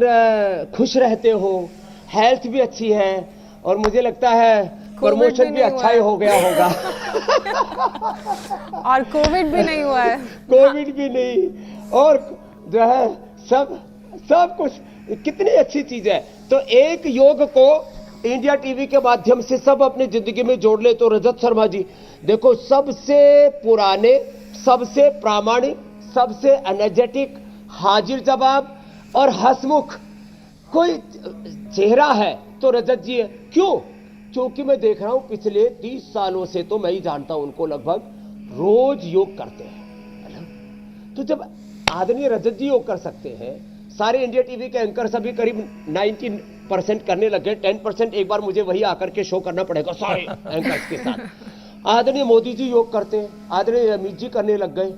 खुश रहते हो, हेल्थ भी अच्छी है, और मुझे लगता है प्रमोशन भी अच्छा ही हो गया होगा। और कोविड भी नहीं हुआ है। कोविड भी नहीं, और जो है सब कुछ कितनी अच्छी चीज है। तो एक योग को इंडिया टीवी के माध्यम से सब अपनी जिंदगी में जोड़ ले। तो रजत शर्मा जी देखो, सबसे पुराने, सबसे प्रामाणिक, सबसे एनर्जेटिक, हाजिर जवाब और हंसमुख कोई चेहरा है तो रजत जी है। क्यों? क्योंकि मैं देख रहा हूं पिछले 30 सालों से तो मैं ही जानता हूं उनको, लगभग रोज योग करते हैं। तो जब आदरणीय रजत जी योग कर सकते हैं, सारे इंडिया टीवी के एंकर सभी करीब 10% करने लग गए, 10% एक बार मुझे वही आकर के शो करना पड़ेगा सारे एंकर्स के साथ। आदरणीय मोदी जी योग करते हैं, आदरणीय अमित जी करने लग गए,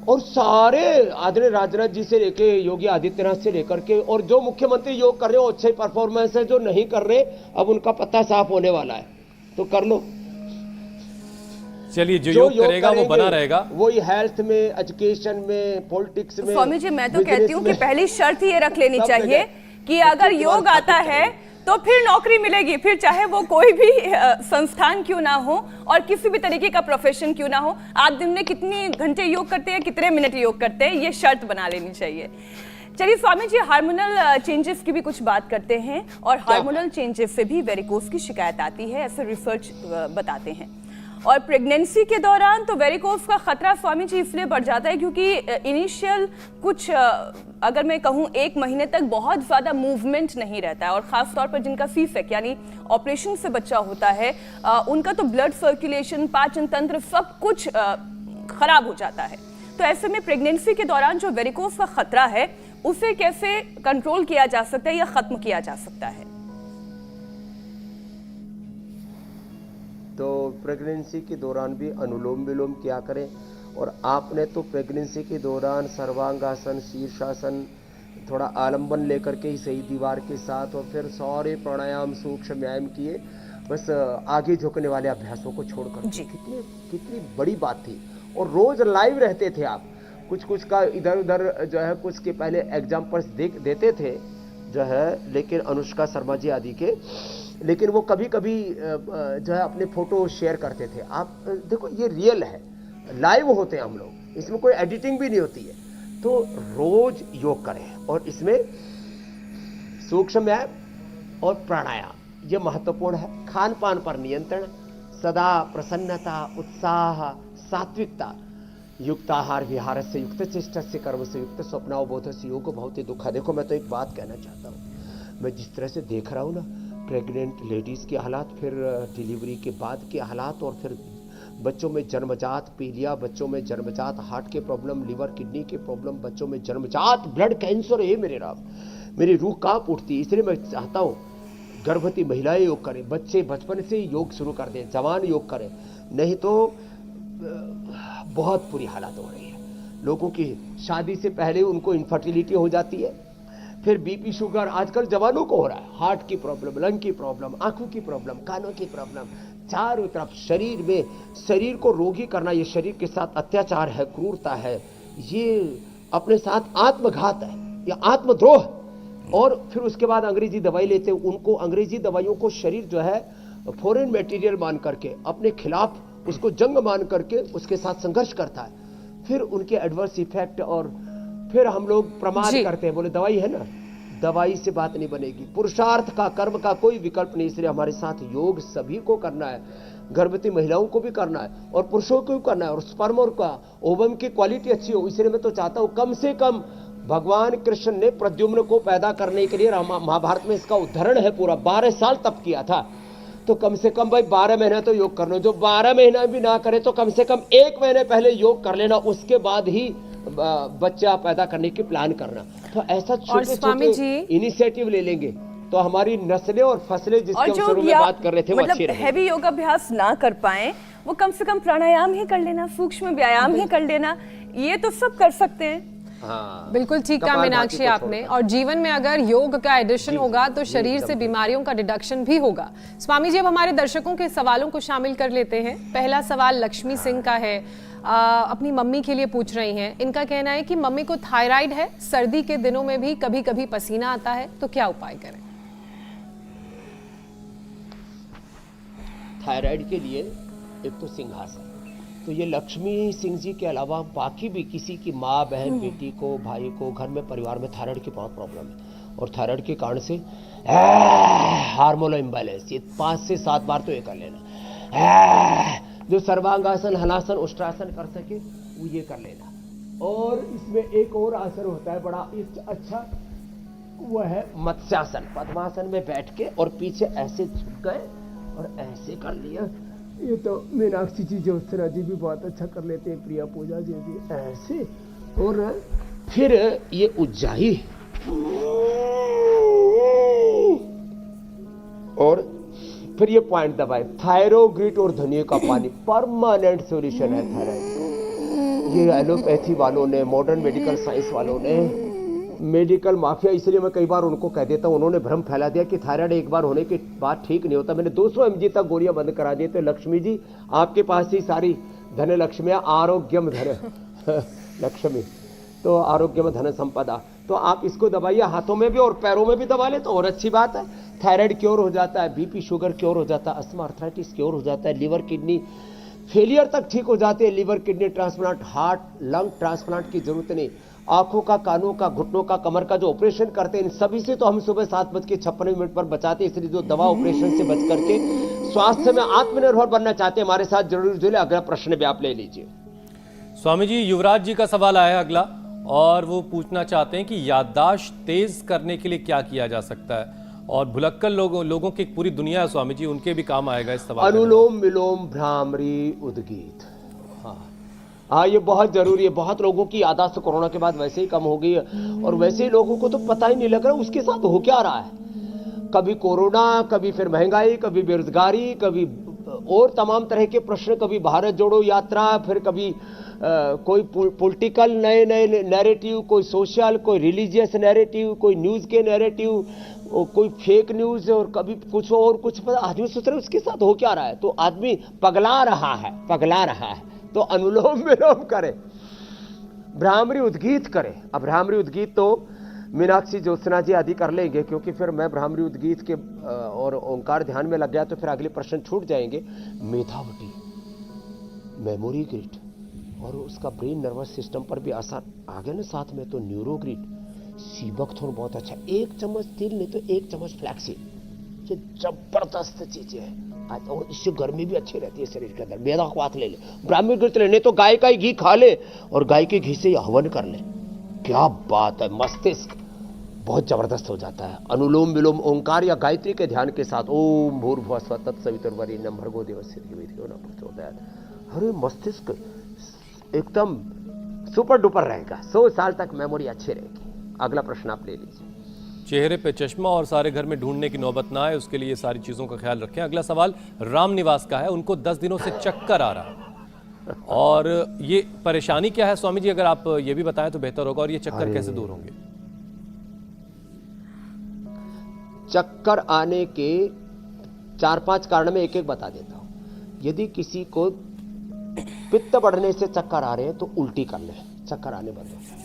और सारे आदरणीय राजनाथ जी से लेके योगी आदित्यनाथ से लेकर के, और जो मुख्यमंत्री योग कर रहे हो अच्छे परफॉर्मेंस है, जो नहीं कर रहे अब उनका पत्ता साफ होने वाला है, तो कर लो। चलिए, जो योग करेगा वो बना रहेगा, वही हेल्थ में, एजुकेशन में, पॉलिटिक्स में। स्वामी जी, मैं तो कहती हूँ कि पहली शर्त ये रख लेनी चाहिए कि अगर योग आता है तो फिर नौकरी मिलेगी, फिर चाहे वो कोई भी संस्थान क्यों ना हो और किसी भी तरीके का प्रोफेशन क्यों ना हो। आप दिन में कितने घंटे योग करते हैं, कितने मिनट योग करते हैं, ये शर्त बना लेनी चाहिए। चलिए स्वामी जी, हार्मोनल चेंजेस की भी कुछ बात करते हैं, और हार्मोनल चेंजेस से भी वेरिकोस की शिकायत आती है, ऐसे रिसर्च बताते हैं। और प्रेगनेंसी के दौरान तो वेरिकोस का खतरा स्वामी जी इसलिए बढ़ जाता है क्योंकि इनिशियल कुछ अगर मैं कहूँ 1 महीने तक बहुत ज़्यादा मूवमेंट नहीं रहता है, और ख़ास तौर पर जिनका सी-सेक यानी ऑपरेशन से बच्चा होता है उनका तो ब्लड सर्कुलेशन, पाचन तंत्र सब कुछ खराब हो जाता है। तो ऐसे में प्रेगनेंसी के दौरान जो वेरिकोस का खतरा है उसे कैसे कंट्रोल किया जा सकता है या ख़त्म किया जा सकता है? तो प्रेगनेंसी के दौरान भी अनुलोम विलोम किया करें, और आपने तो प्रेगनेंसी के दौरान सर्वांगासन, शीर्षासन, थोड़ा आलंबन लेकर के ही सही दीवार के साथ, और फिर सारे प्राणायाम, सूक्ष्म व्यायाम किए, बस आगे झुकने वाले अभ्यासों को छोड़कर। कितनी बड़ी बात थी। और रोज लाइव रहते थे आप, कुछ का इधर उधर जो है कुछ के पहले एग्जाम्पल्स देते थे जो है, लेकिन अनुष्का शर्मा जी आदि के, लेकिन वो कभी कभी जो है अपने फोटो शेयर करते थे। आप देखो, ये रियल है, लाइव होते हैं हम लोग, इसमें कोई एडिटिंग भी नहीं होती है। तो रोज योग करें, और इसमें सूक्ष्म व्यायाम और प्राणायाम ये महत्वपूर्ण है। खान पान पर नियंत्रण, सदा प्रसन्नता, उत्साह, सात्विकता, युक्ताहार विहार से युक्त, चेष्टा से कर्म से युक्त, स्वप्नावबोध से योग भवति दुखा। देखो, मैं तो एक बात कहना चाहता हूँ, मैं जिस तरह से देख रहा हूँ ना प्रेग्नेंट लेडीज़ के हालात, फिर डिलीवरी के बाद के हालात, और फिर बच्चों में जन्मजात पीलिया, बच्चों में जन्मजात हार्ट के प्रॉब्लम, लिवर किडनी के प्रॉब्लम, बच्चों में जन्मजात ब्लड कैंसर, ये मेरे राम, मेरी रूह कांप उठती। इसलिए मैं चाहता हूँ गर्भवती महिलाएं योग करें, बच्चे बचपन से योग शुरू कर दें, जवान योग करें, नहीं तो बहुत बुरी हालत हो रही है। लोगों की शादी से पहले उनको इनफर्टिलिटी हो जाती है, फिर बीपी, शुगर, आजकल जवानों को हो रहा है, हार्ट की प्रॉब्लम, लंग की प्रॉब्लम, आंखों की प्रॉब्लम, कानों की प्रॉब्लम, चारों तरफ शरीर में, शरीर को रोगी करना ये शरीर के साथ अत्याचार है, क्रूरता है, ये अपने साथ आत्मघात है, या आत्मद्रोह। और फिर उसके बाद अंग्रेजी दवाई लेते हैं, उनको अंग्रेजी दवाइयों को शरीर जो है फॉरेन मटेरियल मान करके, अपने खिलाफ उसको जंग मान करके उसके साथ संघर्ष करता है, फिर उनके एडवर्स इफेक्ट, और फिर हम लोग प्रमाद करते हैं, बोले दवाई है ना, दवाई से बात नहीं बनेगी। पुरुषार्थ का, कर्म का कोई विकल्प नहीं। इसलिए हमारे साथ योग सभी को करना है, गर्भवती महिलाओं को भी करना है, और पुरुषों को भी करना है, और स्पर्म और का ओवम की क्वालिटी अच्छी हो। इसलिए मैं तो चाहता हूं कम से कम भगवान कृष्ण ने प्रद्युम्न को पैदा करने के लिए, महाभारत में इसका उदाहरण है, पूरा 12 साल तप किया था। तो कम से कम भाई 12 महीना तो योग कर लो। जो 12 महीना भी ना करे तो कम से कम 1 महीने पहले योग कर लेना, उसके बाद ही बच्चा पैदा करने की प्लान करना। तो ऐसा छोटे-छोटे इनिशिएटिव ले लेंगे तो हमारी नस्लें और फसलें, जिसके हम शुरू में बात कर रहे थे, वो अच्छी रहेंगी। हैवी योगाभ्यास ना कर पाए वो कम से कम प्राणायाम ही कर लेना, सूक्ष्म व्यायाम ही कर लेना, ये तो सब कर सकते हैं। हाँ, बिल्कुल ठीक कहा मीनाक्षी आपने। और जीवन में अगर योग का एडिशन होगा तो शरीर से बीमारियों का डिडक्शन भी होगा। स्वामी जी, अब हमारे दर्शकों के सवालों को शामिल कर लेते हैं। पहला सवाल लक्ष्मी सिंह का है, अपनी मम्मी के लिए पूछ रही हैं। इनका कहना है कि मम्मी को थायराइड है, सर्दी के दिनों में भी कभी कभी पसीना आता है, तो क्या उपाय करें? थायराइड के लिए एक तो सिंहासन, तो ये लक्ष्मी सिंह जी के अलावा बाकी भी किसी की माँ, बहन, बेटी को, भाई को, घर में, परिवार में थायराइड की बहुत प्रॉब्लम है, और थायराइड के कारण से हार्मोनल इम्बैलेंस, ये 5 से 7 बार तो ये कर लेना। जो सर्वांगासन, हलासन, उष्ट्रासन कर सके वो ये कर लेना। और इसमें एक और आसन होता है बड़ा अच्छा, वो है मत्स्यासन। पद्मासन में बैठ के और पीछे ऐसे झुक गए और ऐसे कर लिया। ये तो मीनाक्षी जी, ज्योत्सना जी भी बहुत अच्छा कर लेते हैं, प्रिया पूजा जी भी ऐसे। और फिर ये उज्जाई और फिर ये पॉइंट दबाएं, थायरोग्रिट और धनिया का पानी परमानेंट सॉल्यूशन है थायराइड। ये एलोपैथी वालों ने, मॉडर्न मेडिकल साइंस वालों ने, मेडिकल माफिया, इसलिए मैं कई बार उनको कह देता हूं, उन्होंने भ्रम फैला दिया कि थायराइड एक बार होने के बाद ठीक नहीं होता। मैंने 200 mg तक गोलियां बंद करा दी। तो लक्ष्मी जी आपके पास ही सारी धन लक्ष्मियां, आरोग्यम धन लक्ष्मी, तो आरोग्यम धन संपदा, तो आप इसको दबाइए, हाथों में भी और पैरों में भी दबा ले तो और अच्छी बात है। थायराइड क्योर हो जाता है, बीपी शुगर क्योर हो जाता है, अस्थमा अर्थराइटिस क्योर हो जाता है, लिवर किडनी फेलियर तक ठीक हो जाते हैं। Liver kidney transplant, heart lung transplant की जरूरत नहीं। आंखों का, कानों का, घुटनों का, कमर का जो ऑपरेशन करते हैं, इन सभी से तो हम सुबह 7:56 पर बचाते हैं। इसलिए जो दवा ऑपरेशन से बच करके स्वास्थ्य में आत्मनिर्भर बनना चाहते हैं, हमारे साथ जरूर जुड़े। अगला प्रश्न भी आप ले लीजिए। स्वामी जी, युवराज जी का सवाल आया है अगला, और वो पूछना चाहते हैं कि याददाश्त तेज करने के लिए क्या किया जा सकता है। और भुलक्कड़ लोगों की एक पूरी दुनिया है स्वामी जी, उनके भी काम आएगा इस सवाल। अनुलोम विलोम भ्रामरी उद्गीत, हाँ ये बहुत जरूरी है। बहुत लोगों की याददाश्त कोरोना के बाद वैसे ही कम हो गई है, और वैसे ही लोगों को तो पता ही नहीं लग रहा उसके साथ हो क्या रहा है। कभी कोरोना, कभी फिर महंगाई, कभी बेरोजगारी, कभी और तमाम तरह के प्रश्न, कभी भारत जोड़ो यात्रा, फिर कभी कोई पॉलिटिकल नए नए नैरेटिव, कोई सोशल, कोई रिलीजियस नैरेटिव, कोई न्यूज के नैरेटिव, कोई फेक न्यूज, और कभी कुछ और कुछ। आदमी सोच रहे उसके साथ हो क्या रहा है, तो आदमी पगला रहा है। तो अनुलोम विलोम करे, भ्रामरी उद्गीत करे। अब भ्रामरी उद्गीत तो मीनाक्षी ज्योत्सना जी आदि कर लेंगे, क्योंकि फिर मैं भ्रामरी उद्गीत के और ओंकार ध्यान में लग गया तो फिर अगले प्रश्न छूट जाएंगे। मेधावटी, मेमोरी ग्रिड, और उसका ब्रेन नर्वस सिस्टम पर भी असर आ गया ना साथ में, तो न्यूरोग्रिड, सीबकथोर्न बहुत अच्छा। 1 चम्मच तिल नहीं तो 1 चम्मच फ्लैक्सीड, ये जबरदस्त चीजें हैं। और इससे गर्मी भी अच्छी रहती है शरीर के अंदर। मेधा ख्वात ले ले, ब्राह्मी घृत ले, नहीं तो गाय का ही घी खा ले और गाय के घी से हवन कर ले, क्या बात है, मस्तिष्क बहुत जबरदस्त हो जाता है। अनुलोम विलोम ओंकार या गायत्री के ध्यान के साथ ओम भूर्भुवः स्वः तत्सवितुर्वरेण्यं भर्गो देवस्य धीमहि धियो न प्रचोदयात्, अरे मस्तिष्क एकदम सुपर डुपर रहेगा। 100 साल तक मेमोरी अच्छी रहेगी। अगला प्रश्न आप ले लीजिए। चेहरे पे चश्मा और सारे घर में ढूंढने की नौबत ना आए, उसके लिए ये सारी चीजों का ख्याल रखें। अगला सवाल राम निवास का है, उनको 10 दिनों से चक्कर आ रहा है, और ये परेशानी क्या है स्वामी जी, अगर आप ये भी बताएं तो बेहतर होगा। और ये चक्कर कैसे दूर होंगे? चक्कर आने के 4-5 कारण में एक एक बता देता हूं। यदि किसी को पित्त बढ़ने से चक्कर आ रहे हैं तो उल्टी कर ले, चक्कर आने बंद हो जाए।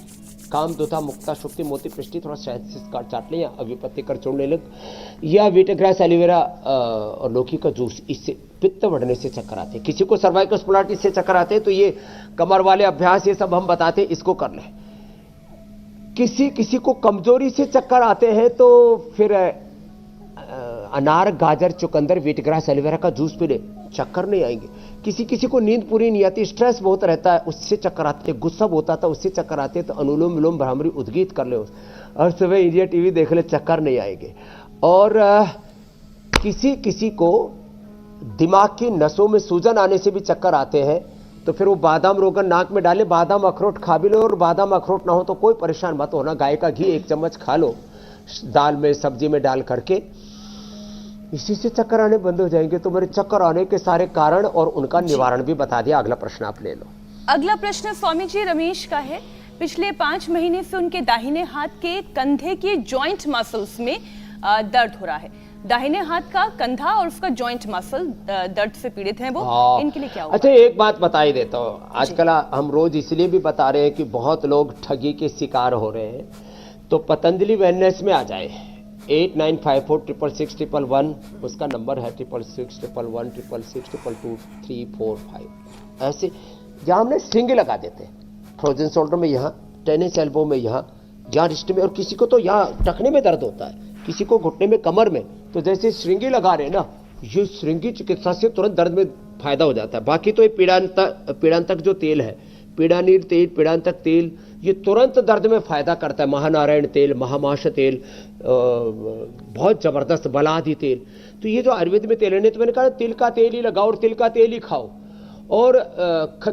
काम दुधा मुक्ता शुक्ति मोती पृष्टि, थोड़ा शहद से काट चाट ले या अभिपत्ति कर छोड़ने लग, या वीटग्रास एलोवेरा और लौकी का जूस, इससे पित्त बढ़ने से चक्कर आते हैं। किसी को सर्वाइकल स्पोंडिलाइटिस से चक्कर आते हैं तो ये कमर वाले अभ्यास ये सब हम बताते हैं, इसको कर ले। किसी को कमजोरी से चक्कर आते हैं तो फिर अनार, गाजर, चुकंदर, वीटग्रास एलोवेरा का जूस पी ले, चक्कर नहीं आएंगे। किसी को नींद पूरी नहीं आती, स्ट्रेस बहुत रहता है, उससे चक्कर आते हैं। गुस्सा बहुत आता है, उससे चक्कर आते हैं, तो अनुलोम विलोम भ्रामरी उद्गीत कर ले और सुबह इंडिया टीवी देख ले, चक्कर नहीं आएंगे। और किसी को दिमाग की नसों में सूजन आने से भी चक्कर आते हैं तो फिर वो बादाम रोगन नाक में डाले, बादाम अखरोट खा भी लो, और बादाम अखरोट ना हो तो कोई परेशान मत होना, गाय का घी 1 चम्मच खा लो दाल में, सब्जी में डाल करके, इसी से चक्कर आने बंद हो जाएंगे। तो मेरे चक्कर आने के सारे कारण और उनका निवारण भी बता दिया। अगला प्रश्न आप ले लो। अगला प्रश्न स्वामी जी रमेश का है। पिछले 5 महीने से उनके दाहिने हाथ के कंधे के जॉइंट मसल्स में दर्द हो रहा है। दाहिने हाथ का कंधा और उसका जॉइंट मसल दर्द से पीड़ित हैं वो, इनके लिए क्या होगा? अच्छा, एक बात बता ही देता हूँ। आजकल हम रोज इसलिए भी बता रहे हैं कि बहुत लोग ठगी के शिकार हो रहे हैं, तो पतंजलि वेलनेस में आ जाए। 8954666111 उसका नंबर है, 66111166222345। ऐसे जहाँ हमने स्ट्रिंग लगा देते हैं, फ्रोजन शोल्डर में यहाँ, टेनिस एल्बो में यहाँ, जहाँ रिस्ट में, और किसी को तो यहाँ टखने में दर्द होता है, किसी को घुटने में, कमर में, तो जैसे श्रृंगी लगा रहे हैं ना, ये श्रृंगी चिकित्सा से तुरंत दर्द में फायदा हो जाता है। बाकी तो ये पीड़ांतक जो तेल है, पीड़ानीर तेल, पीड़ांतक तेल, ये तुरंत दर्द में फायदा करता है। महानारायण तेल, महामाश तेल, बहुत जबरदस्त बलादि तेल। तो ये जो आयुर्वेद में तेल है, नहीं तो मैंने कहा तिल का तेल ही लगाओ और तिल का तेल ही खाओ, और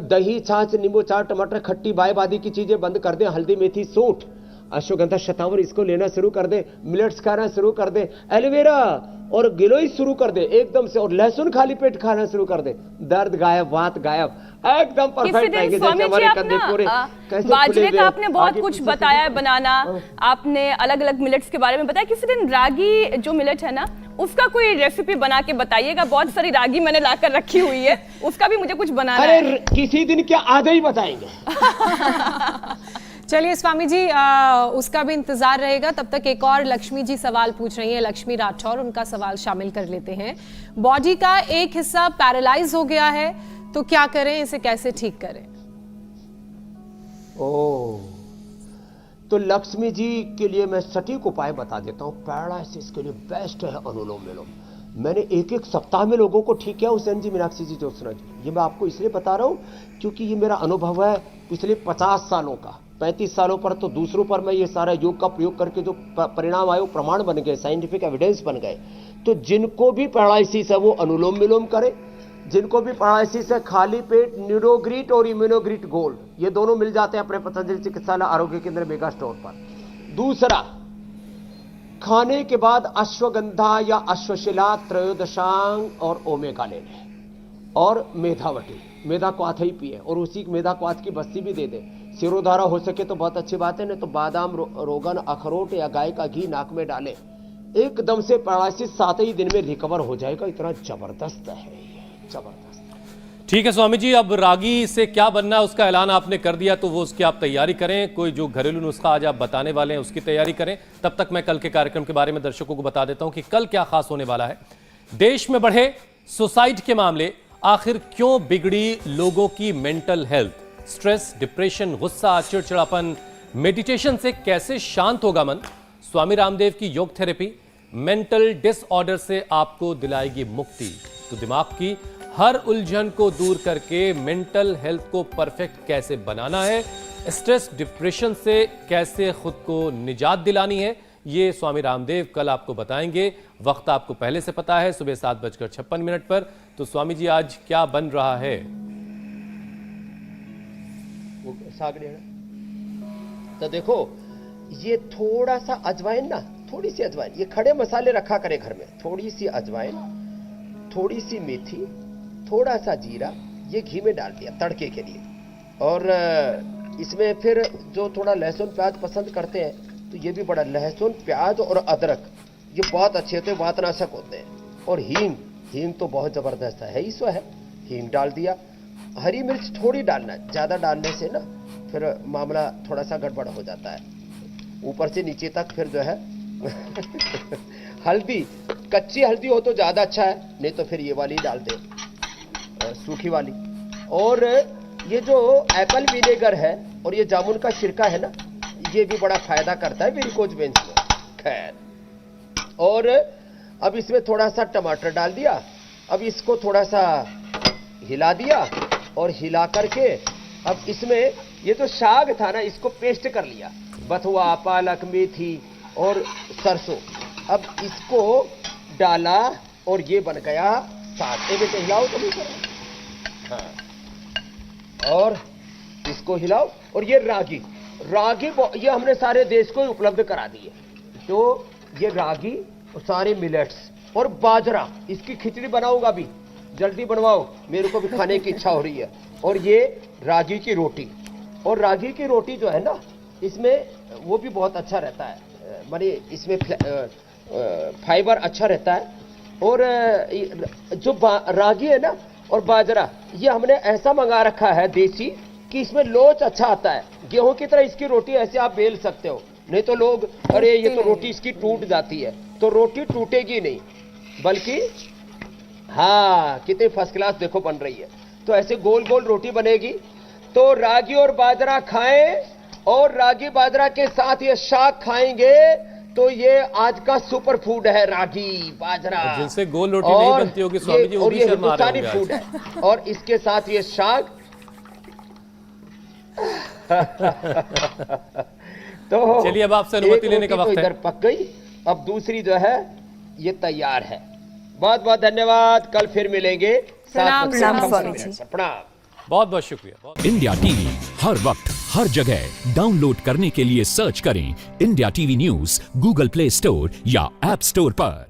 दही, छाछ, नींबू चाट, टमाटर, खट्टी, बाय आदि की चीजें बंद कर दें। हल्दी, मेथी, सूंठ अश्वगंधा शतावर इसको लेना शुरू कर दे, मिलेट्स खाना शुरू कर दे, एलोवेरा और गिलोय शुरू कर दे एकदम से, और लहसुन खाली पेट खाना शुरू कर दे, दर्द गायब, वात गायब, एकदम परफेक्ट रहेंगे। जैसे हमारे कंधे पूरे कैसे बाजरे का आपने बहुत कुछ बताया है बनाना, आपने अलग अलग मिलेट्स के बारे में बताया। किसी दिन रागी जो मिलेट है ना, उसका कोई रेसिपी बना के बताइएगा। बहुत सारी रागी मैंने लाकर रखी हुई है, उसका भी मुझे कुछ बनाना है। अरे किसी दिन क्या आधे ही बताएंगे। चलिए स्वामी जी, उसका भी इंतजार रहेगा। तब तक एक और लक्ष्मी जी सवाल पूछ रही है, लक्ष्मी राठौर, उनका सवाल शामिल कर लेते हैं। बॉडी का एक हिस्सा पैरालाइज हो गया है, तो क्या करें, इसे कैसे ठीक करें? ओह, तो लक्ष्मी जी के लिए मैं सटीक उपाय बता देता हूं। पैरालाइसिस के लिए बेस्ट है अनुलोम विलोम। मैंने एक सप्ताह में लोगों को ठीक किया। हुसैन जी, मीनाक्षी जी, ज्योत्सना जी, ये मैं आपको इसलिए बता रहा हूं क्योंकि ये मेरा अनुभव है पिछले 50 सालों का। 35 सालों पर तो दूसरों पर मैं ये सारा योग का प्रयोग करके जो परिणाम आए वो प्रमाण बन गए, साइंटिफिक एविडेंस बन गए। तो जिनको भी पैरालाइसिस है वो अनुलोम विलोम करे। जिनको भी पैरालाइसिस है खाली पेट न्यूरोग्रीट और इम्यूनोग्रीट गोल्ड, ये दोनों मिल जाते हैं अपने पतंजलि चिकित्सालय आरोग्य केंद्र मेगा स्टोर पर। दूसरा, खाने के बाद अश्वगंधा या अश्वशिला, त्रयोदशांग और ओमेगा ले लें, और मेधावटी, मेधा क्वाथ ही पिए, और उसी मेधा क्वाथ की बस्ती भी दे दे। सिरोधारा हो सके तो बहुत अच्छी बात है, नहीं तो बादाम, रोगन, अखरोट या गाय का घी नाक में डाले, एकदम से पैरालिसिस 7 ही दिन में रिकवर हो जाएगा। इतना जबरदस्त है ये, जबरदस्त। ठीक है स्वामी जी, अब रागी से क्या बनना है उसका ऐलान आपने कर दिया, तो वो उसकी आप तैयारी करें। कोई जो घरेलू नुस्खा आज आप बताने वाले हैं उसकी तैयारी करें। तब तक मैं कल के कार्यक्रम के बारे में दर्शकों को बता देता हूं कि कल क्या खास होने वाला है। देश में बढ़े सुसाइड के मामले, आखिर क्यों बिगड़ी लोगों की मेंटल हेल्थ? स्ट्रेस, डिप्रेशन, गुस्सा, चिड़चिड़ापन, मेडिटेशन से कैसे शांत होगा मन? स्वामी रामदेव की योग थेरेपी मेंटल डिसऑर्डर से आपको दिलाएगी मुक्ति। तो दिमाग की हर उलझन को दूर करके मेंटल हेल्थ को परफेक्ट कैसे बनाना है, स्ट्रेस, डिप्रेशन से कैसे खुद को निजात दिलानी है, ये स्वामी रामदेव कल आपको बताएंगे। वक्त आपको पहले से पता है, सुबह 7:56 पर। तो स्वामी जी, आज क्या बन रहा है? तो देखो, ये थोड़ा सा अजवाइन ना, थोड़ी सी अजवाइन, ये खड़े मसाले रखा करे घर में, थोड़ी सी अजवाइन, थोड़ी सी मेथी, थोड़ा सा जीरा, ये घी में डाल दिया तड़के के लिए। और इसमें फिर जो थोड़ा लहसुन प्याज पसंद करते हैं तो ये भी बड़ा, लहसुन प्याज और अदरक ये बहुत अच्छे होते हैं, वातनाशक होते हैं। और हींग, हींग तो बहुत जबरदस्त है ही सो है, हींग डाल दिया। हरी मिर्च थोड़ी डालना, ज्यादा डालने से ना फिर मामला थोड़ा सा गड़बड़ हो जाता है, ऊपर से नीचे तक फिर जो है। हल्दी, कच्ची हल्दी हो तो ज्यादा अच्छा है, नहीं तो फिर ये वाली डाल दे, सूखी वाली। और ये जो एप्पल विनेगर है और ये जामुन का सिरका है ना, ये भी बड़ा फायदा करता है वेरिकोज वेन्स में। खैर, और अब इसमें थोड़ा सा टमाटर डाल दिया। अब इसको थोड़ा सा हिला दिया, और हिला करके अब इसमें ये जो साग था ना, इसको पेस्ट कर लिया, बथुआ, पालक, मेथी और सरसों। अब इसको डाला और ये बन गया साग। एक बेटे हिलाओ तो नहीं करो, हाँ, और इसको हिलाओ। और ये रागी, रागी ये हमने सारे देश को उपलब्ध करा दी है। तो ये रागी और सारे मिलेट्स और बाजरा, इसकी खिचड़ी बनाऊंगा भी, जल्दी बनवाओ, मेरे को भी खाने की इच्छा हो रही है। और ये रागी की रोटी, और रागी की रोटी जो है ना, इसमें वो भी बहुत अच्छा रहता है, माने इसमें फाइबर अच्छा रहता है। और जो रागी है ना और बाजरा, ये हमने ऐसा मंगा रखा है देसी कि इसमें लोच अच्छा आता है। गेहूं की तरह इसकी रोटी ऐसे आप बेल सकते हो, नहीं तो लोग अरे ये तो रोटी इसकी टूट जाती है, तो रोटी टूटेगी नहीं, बल्कि हाँ, कितनी फर्स्ट क्लास देखो बन रही है। तो ऐसे गोल गोल रोटी बनेगी। तो रागी और बाजरा खाएं, और रागी बाजरा के साथ ये साग खाएंगे, तो ये आज का सुपर फूड है रागी बाजरा, जिनसे गोल रोटी नहीं बनती होगी स्वामी जी, वो भी शर्मा रहे होंगे फूड है। और इसके साथ ये साग। तो चलिए, अब आपसे अनुमति लेने का वक्त है। इधर पक गई, अब दूसरी जो है ये तैयार है। बहुत बहुत धन्यवाद, कल फिर मिलेंगे। प्रणाम स्वामी जी। प्रणाम। बहुत बहुत शुक्रिया। इंडिया टीवी हर वक्त हर जगह डाउनलोड करने के लिए सर्च करें India TV news Google play store या ऐप स्टोर पर।